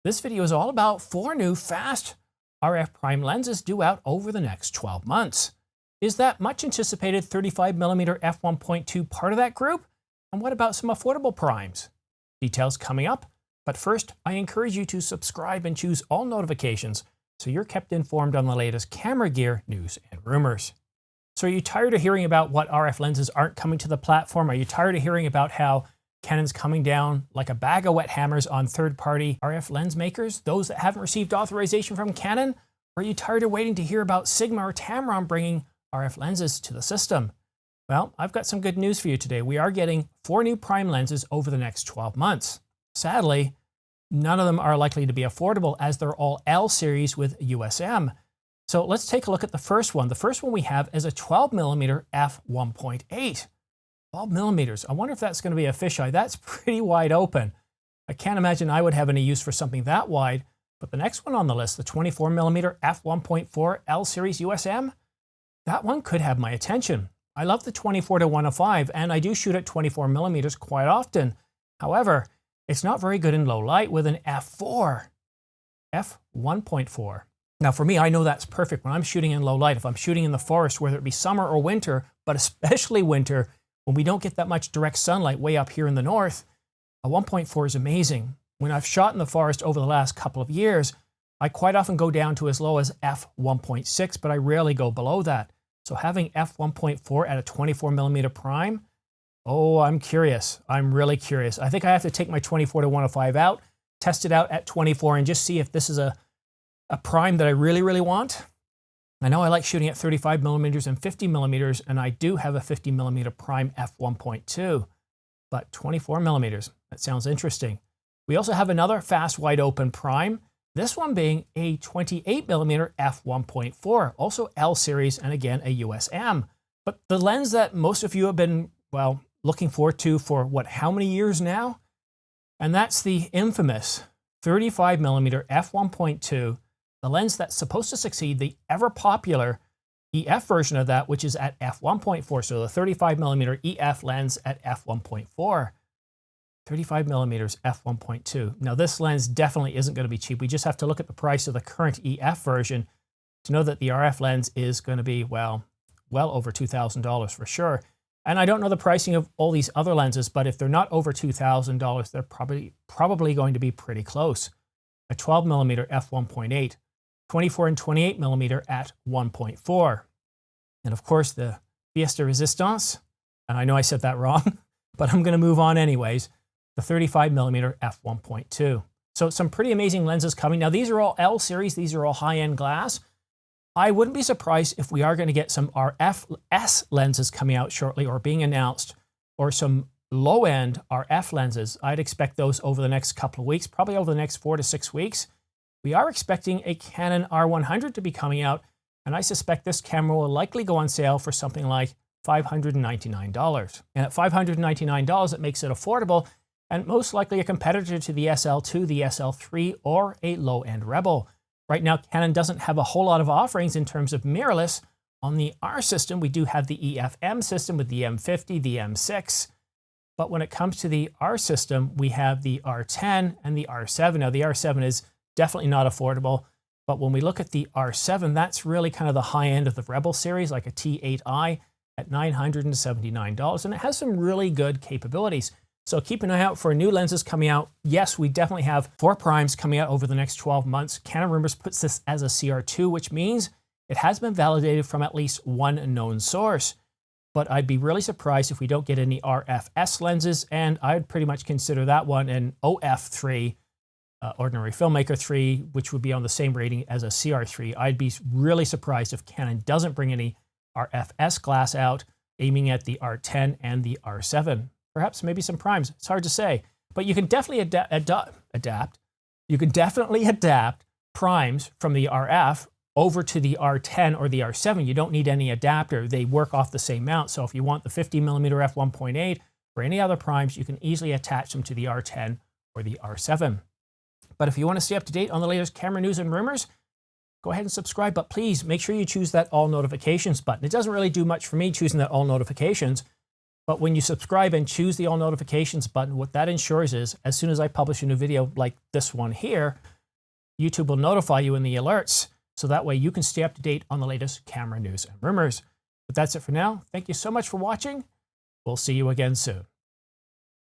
This video is all about 4 new fast RF prime lenses due out over the next 12 months. Is that much anticipated 35mm f1.2 part of that group? And what about some affordable primes? Details coming up, but first I encourage you to subscribe and choose all notifications so you're kept informed on the latest camera gear, news, and rumors. So are you tired of hearing about what RF lenses aren't coming to the platform? Are you tired of hearing about how Canon's coming down like a bag of wet hammers on third-party RF lens makers, those that haven't received authorization from Canon? Or are you tired of waiting to hear about Sigma or Tamron bringing RF lenses to the system? Well, I've got some good news for you today. We are getting 4 new prime lenses over the next 12 months. Sadly, none of them are likely to be affordable as they're all L series with USM. So let's take a look at the first one. The first one we have is a 12mm f1.8. 12 millimeters. I wonder if that's going to be a fisheye. That's pretty wide open. I can't imagine I would have any use for something that wide. But the next one on the list, the 24mm f1.4 L series USM, that one could have my attention. I love the 24-105, and I do shoot at 24 millimeters quite often. However, it's not very good in low light with an f4, f1.4. Now for me, I know that's perfect when I'm shooting in low light. If I'm shooting in the forest, whether it be summer or winter, but especially winter, when we don't get that much direct sunlight way up here in the north, a 1.4 is amazing. When I've shot in the forest over the last couple of years, I quite often go down to as low as f1.6, but I rarely go below that. So having f1.4 at a 24mm prime, oh, I'm curious. I'm really curious. I think I have to take my 24-105 out, test it out at 24, and just see if this is a prime that I really, really want. I know I like shooting at 35mm and 50mm, and I do have a 50mm prime f1.2, but 24mm, that sounds interesting. We also have another fast wide open prime, this one being a 28mm f1.4, also L series, and again a USM. But the lens that most of you have been, well, looking forward to for how many years now? And that's the infamous 35mm f1.2, the lens that's supposed to succeed the ever popular EF version of that, which is at f1.4. So the 35mm EF lens at f1.4. 35mm f1.2. Now this lens definitely isn't going to be cheap. We just have to look at the price of the current EF version to know that the RF lens is going to be, well over $2,000 for sure. And I don't know the pricing of all these other lenses, but if they're not over $2,000, they're probably going to be pretty close. A 12mm f1.8, 24 and 28mm at 1.4. And of course the pièce de résistance, and I know I said that wrong, but I'm going to move on anyways, the 35mm f1.2. So some pretty amazing lenses coming. Now these are all L series, these are all high-end glass. I wouldn't be surprised if we are going to get some RF-S lenses coming out shortly or being announced, or some low-end RF lenses. I'd expect those over the next couple of weeks, probably over the next 4 to 6 weeks. We are expecting a Canon R100 to be coming out, and I suspect this camera will likely go on sale for something like $599. And at $599, it makes it affordable and most likely a competitor to the SL2, the SL3, or a low-end Rebel. Right now, Canon doesn't have a whole lot of offerings in terms of mirrorless. On the R system, we do have the EFM system with the M50, the M6. But when it comes to the R system, we have the R10 and the R7. Now, the R7 is definitely not affordable, but when we look at the R7, that's really kind of the high end of the Rebel series, like a T8i at $979, and it has some really good capabilities. So keep an eye out for new lenses coming out. Yes, we definitely have 4 primes coming out over the next 12 months. Canon Rumors puts this as a CR2, which means it has been validated from at least one known source. But I'd be really surprised if we don't get any RF-S lenses, and I'd pretty much consider that one an OF3, Ordinary Filmmaker 3, which would be on the same rating as a CR3. I'd be really surprised if Canon doesn't bring any RF-S glass out, aiming at the R10 and the R7. Perhaps maybe some primes. It's hard to say, but you can definitely adapt. You can definitely adapt primes from the RF over to the R10 or the R7. You don't need any adapter. They work off the same mount. So if you want the 50mm f1.8 or any other primes, you can easily attach them to the R10 or the R7. But if you want to stay up to date on the latest camera news and rumors, go ahead and subscribe, but please make sure you choose that all notifications button. It doesn't really do much for me choosing that all notifications, But when you subscribe and choose the all notifications button, what that ensures is as soon as I publish a new video like this one here, YouTube will notify you in the alerts, so that way you can stay up to date on the latest camera news and rumors. But that's it for now. Thank you so much for watching. We'll see you again soon.